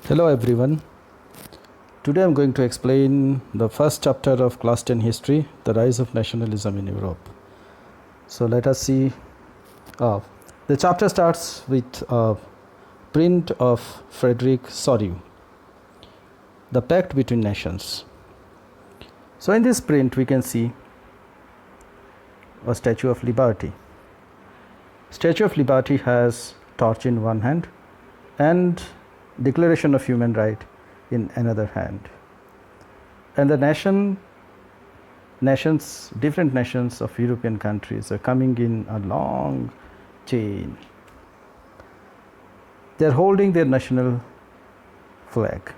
Hello everyone. Today I'm going to explain the first chapter of Class 10 History, The Rise of Nationalism in Europe. So let us see. The chapter starts with a print of Frederick Soddy, The Pact Between Nations. So in this print we can see a Statue of Liberty. Statue of Liberty has torch in one hand and Declaration of Human Rights in another hand, and the different nations of European countries are coming in a long chain. They are holding their national flag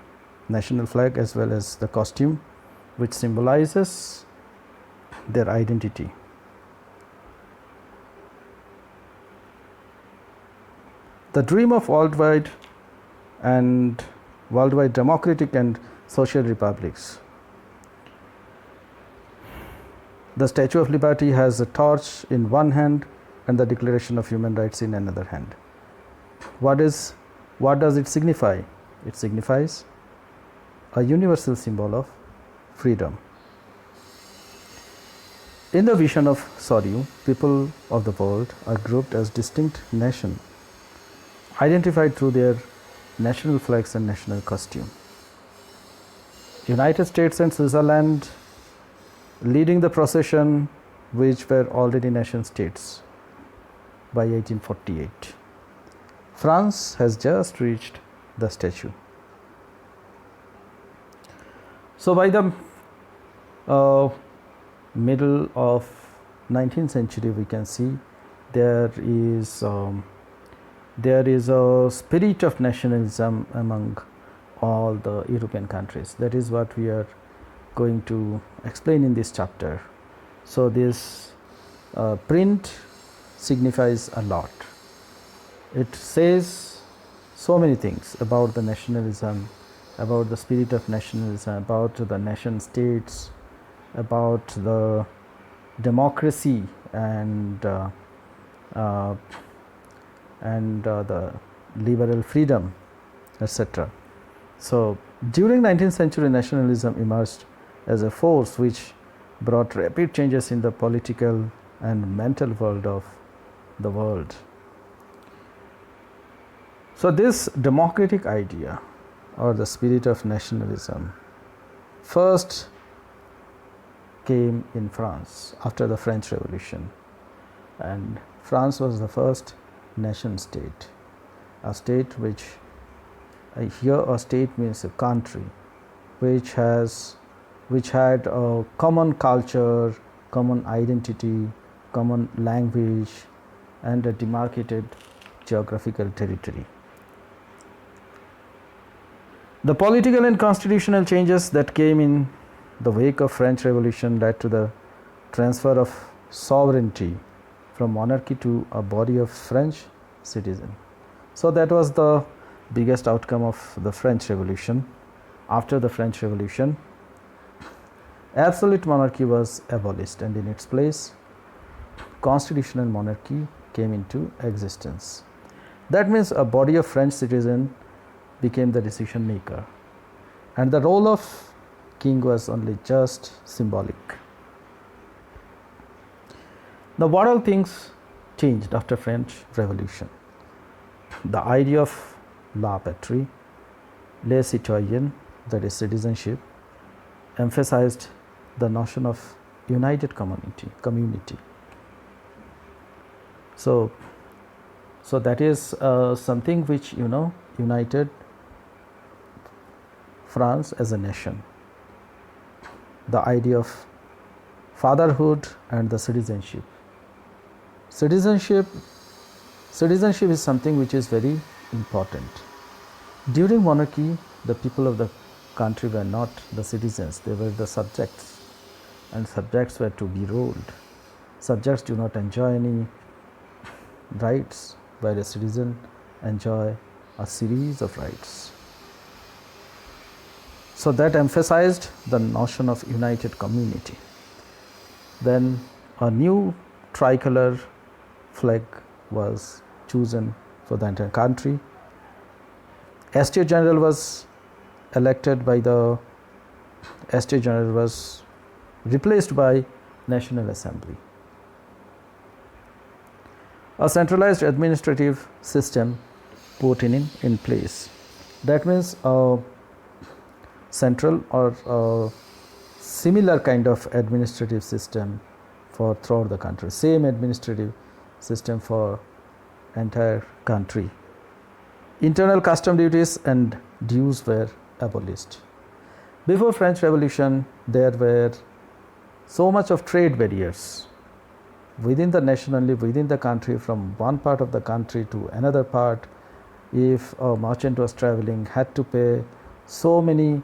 as well as the costume, which symbolizes their identity. The dream of worldwide democratic and social republics. The Statue of Liberty has a torch in one hand and the Declaration of Human Rights in another hand. What does it signify? It signifies a universal symbol of freedom. In the vision of Soddy, people of the world are grouped as distinct nations, identified through their national flags and national costume. United States and Switzerland leading the procession, which were already nation states by 1848. France has just reached the statue. So by the middle of 19th century, we can see there is a spirit of nationalism among all the European countries. That is what we are going to explain in this chapter. So this print signifies a lot. It says so many things about the nationalism, about the spirit of nationalism, about the nation states, about the democracy and the liberal freedom, etc. So during 19th century, nationalism emerged as a force which brought rapid changes in the political and mental world of the world. So this democratic idea or the spirit of nationalism first came in France after the French Revolution, and France was the first nation state, a state which here a state means a country which had a common culture, common identity, common language and a demarcated geographical territory. The political and constitutional changes that came in the wake of French Revolution led to the transfer of sovereignty from monarchy to a body of French citizens. So that was the biggest outcome of the French Revolution. After the French Revolution, absolute monarchy was abolished, and in its place, constitutional monarchy came into existence. That means a body of French citizens became the decision maker, and the role of king was only just symbolic. Now, what all things changed after French Revolution? The idea of la patrie, les citoyens, that is citizenship, emphasized the notion of united community. So that is something which united France as a nation. The idea of fatherhood and the citizenship. Citizenship is something which is very important. During monarchy, the people of the country were not the citizens, they were the subjects, and subjects were to be ruled. Subjects do not enjoy any rights, while a citizen enjoy a series of rights. So that emphasized the notion of united community. Then a new tricolor flag was chosen for the entire country. Estate General was elected by the Estate General was replaced by National Assembly. A centralized administrative system put in place. That means a central or a similar kind of administrative system for throughout the country. Same administrative system for entire country. Internal custom duties and dues were abolished. Before French Revolution, there were so much of trade barriers within the nation, only within the country, from one part of the country to another part. If a merchant was traveling, had to pay so many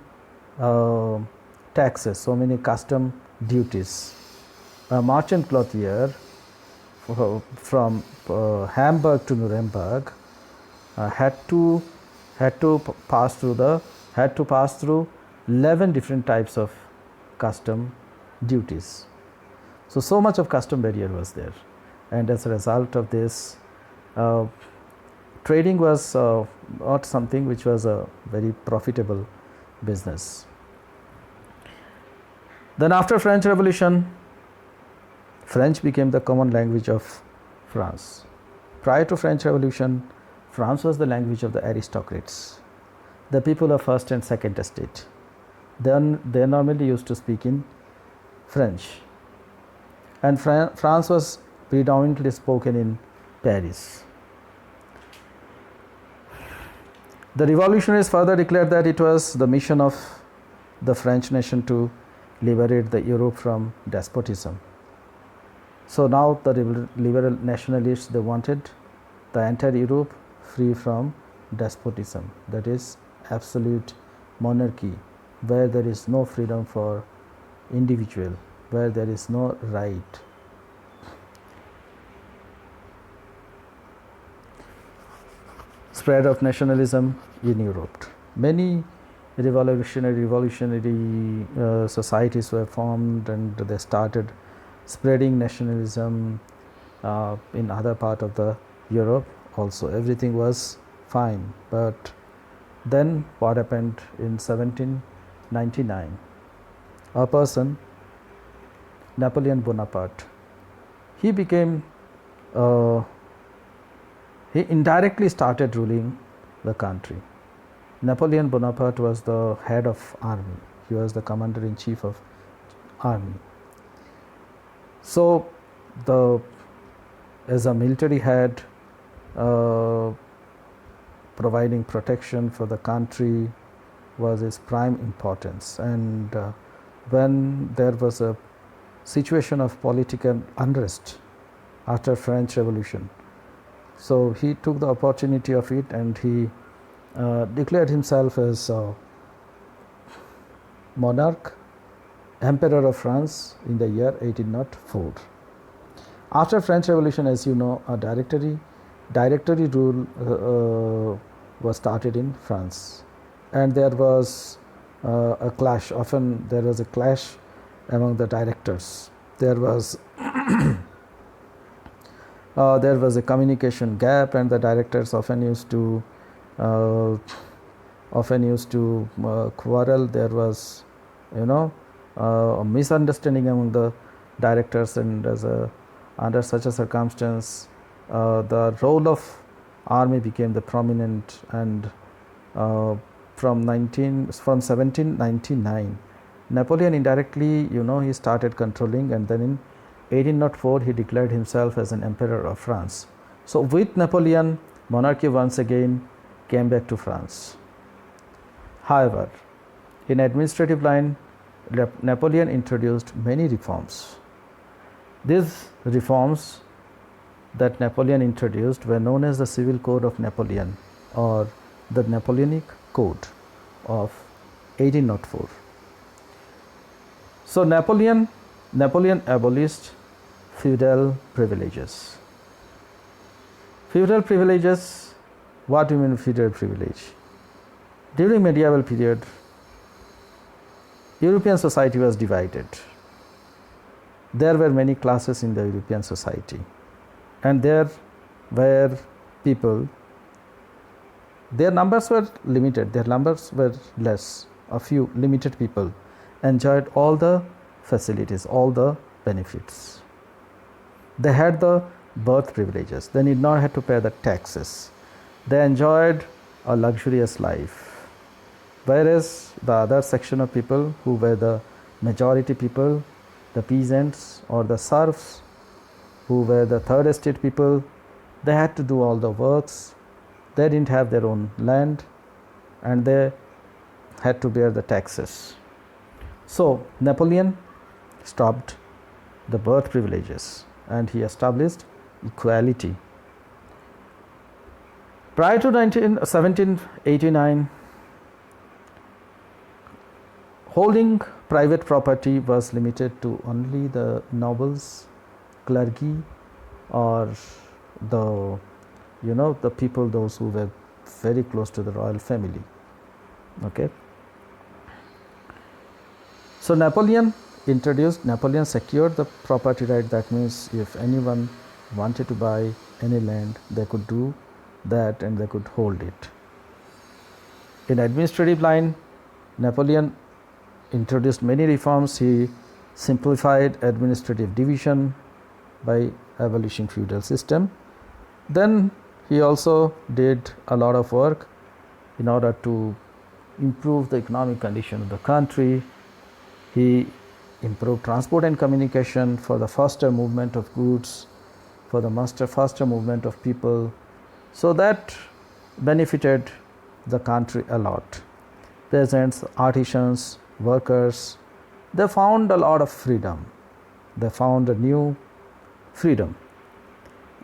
taxes, so many custom duties. A merchant clothier from Hamburg to Nuremberg had to pass through 11 different types of custom duties. So much of custom barrier was there, and as a result of this, trading was not something which was a very profitable business. Then after French Revolution, French became the common language of France. Prior to French Revolution, France was the language of the aristocrats, the people of first and second estate. They normally used to speak in French, and France was predominantly spoken in Paris. The revolutionaries further declared that it was the mission of the French nation to liberate the Europe from despotism. So now the liberal nationalists, they wanted the entire Europe free from despotism, that is absolute monarchy, where there is no freedom for individual, where there is no right. Spread of nationalism in Europe. Many revolutionary societies were formed, and they started spreading nationalism in other part of the Europe also. Everything was fine, but then what happened in 1799? A person, Napoleon Bonaparte, he indirectly started ruling the country. Napoleon Bonaparte was the head of army. He was the commander-in-chief of army. So as a military head, providing protection for the country was his prime importance. And when there was a situation of political unrest after French Revolution, so he took the opportunity of it, and he declared himself as monarch, Emperor of France in the year 1804. After French Revolution, as you know, a directory rule was started in France, and there was a clash. Often there was a clash among the directors. There was a communication gap, and the directors often used to quarrel. There was, a misunderstanding among the directors, and under such a circumstance, the role of army became the prominent. And from 1799, Napoleon indirectly, he started controlling, and then in 1804 he declared himself as an emperor of France. So with Napoleon, monarchy once again came back to France. However, in administrative line, Napoleon introduced many reforms. These reforms that Napoleon introduced were known as the Civil Code of Napoleon, or the Napoleonic Code of 1804. So Napoleon abolished feudal privileges. Feudal privileges, what do you mean feudal privilege? During medieval period, European society was divided. There were many classes in the European society, and there were people Their numbers were limited, their numbers were less. A few limited people enjoyed all the facilities, all the benefits. They had the birth privileges, they need not have to pay the taxes. They enjoyed a luxurious life. Whereas the other section of people who were the majority people, the peasants or the serfs, who were the third estate people, they had to do all the works. They didn't have their own land and they had to bear the taxes. So Napoleon stopped the birth privileges and he established equality. Prior to 1789, holding private property was limited to only the nobles, clergy, or the the people, those who were very close to the royal family. Okay. So Napoleon secured the property right. That means if anyone wanted to buy any land, they could do that and they could hold it. In administrative line, Napoleon introduced many reforms. He simplified administrative division by abolishing feudal system. Then he also did a lot of work in order to improve the economic condition of the country. He improved transport and communication for the faster movement of goods, for the faster movement of people. So that benefited the country a lot. Peasants, artisans, workers, they found a lot of freedom. They found a new freedom.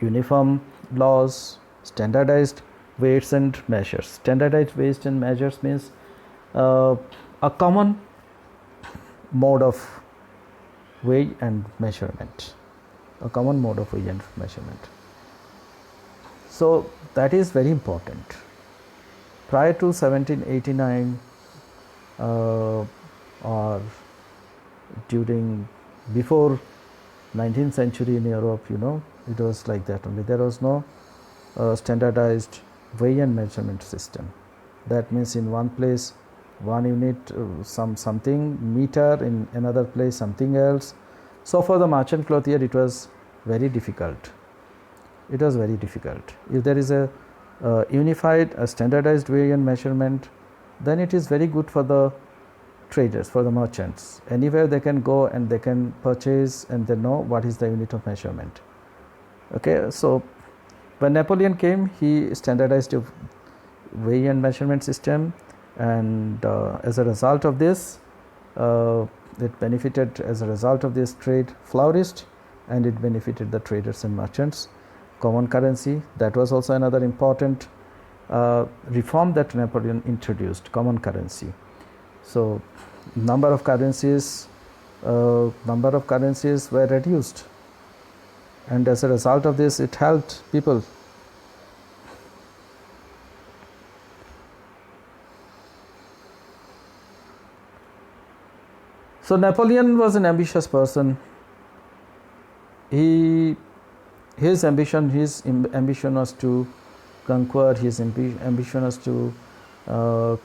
Uniform laws, standardized weights and measures. Standardized weights and measures means a common mode of weigh and measurement. A common mode of weigh and measurement. So that is very important. Prior to 1789 or before 19th century in Europe, it was like that only. There was no standardized weigh and measurement system. That means in one place one unit something meter, in another place something else. So for the merchant clothier it was very difficult. It was very difficult. If there is a unified standardized weigh and measurement, then it is very good for the traders, for the merchants. Anywhere they can go and they can purchase and they know what is the unit of measurement. Okay, so when Napoleon came, he standardized a weigh and measurement system, and as a result of this, it benefited, as a result of this, trade flourished and it benefited the traders and merchants. Common currency, that was also another important reform that Napoleon introduced, common currency. So number of currencies were reduced, and as a result of this it helped people. So Napoleon was an ambitious person. His ambition was to conquer, his ambition was to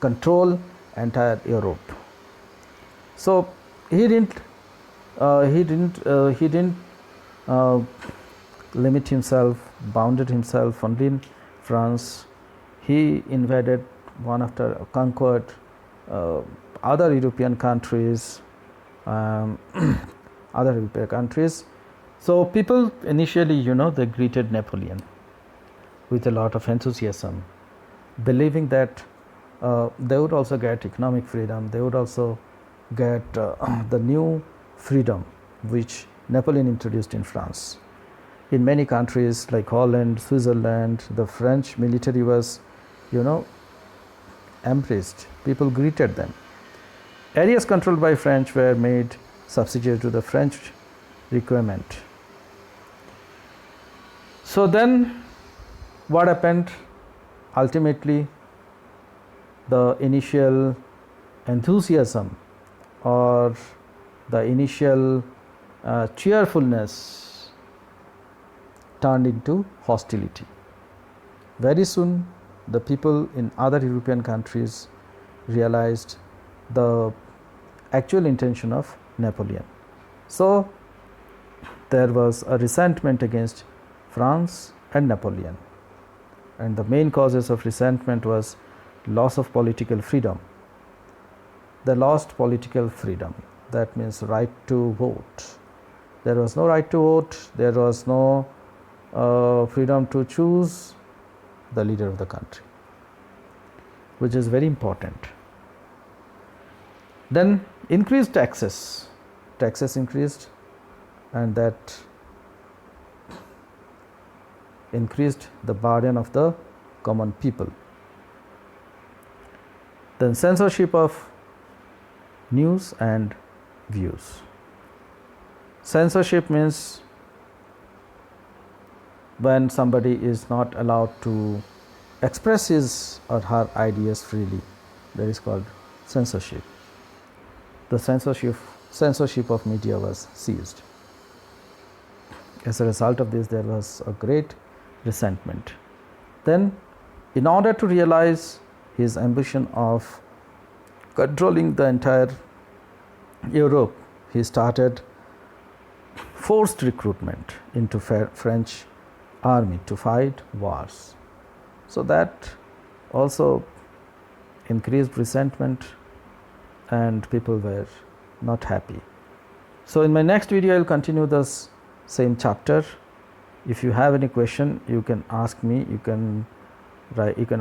control entire Europe. So he didn't limit himself, bounded himself only in France. He invaded conquered other European countries, So people initially, they greeted Napoleon with a lot of enthusiasm, believing that they would also get economic freedom, they would also get the new freedom which Napoleon introduced in France. In many countries like Holland, Switzerland, the French military was, embraced. People greeted them. Areas controlled by French were made subsidiary to the French requirement. So then what happened? Ultimately, the initial enthusiasm or the initial cheerfulness turned into hostility. Very soon the people in other European countries realized the actual intention of Napoleon. So there was a resentment against France and Napoleon, and the main causes of resentment was loss of political freedom. They lost political freedom, that means right to vote. There was no right to vote, there was no freedom to choose the leader of the country, which is very important. Then increased taxes increased, and that increased the burden of the common people. Then censorship of news and views. Censorship means when somebody is not allowed to express his or her ideas freely, that is called censorship. The censorship of media was seized. As a result of this, there was a great resentment. Then, in order to realize his ambition of controlling the entire Europe, he started forced recruitment into French army to fight wars. So that also increased resentment, and people were not happy. So in my next video, I will continue this same chapter. If you have any question, you can ask me. You can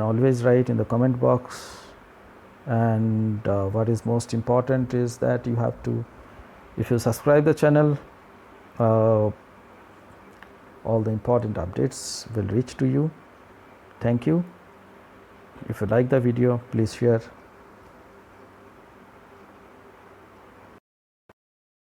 always write in the comment box. And what is most important is that you have to, if you subscribe the channel, all the important updates will reach to you. Thank you. If you like the video, please share.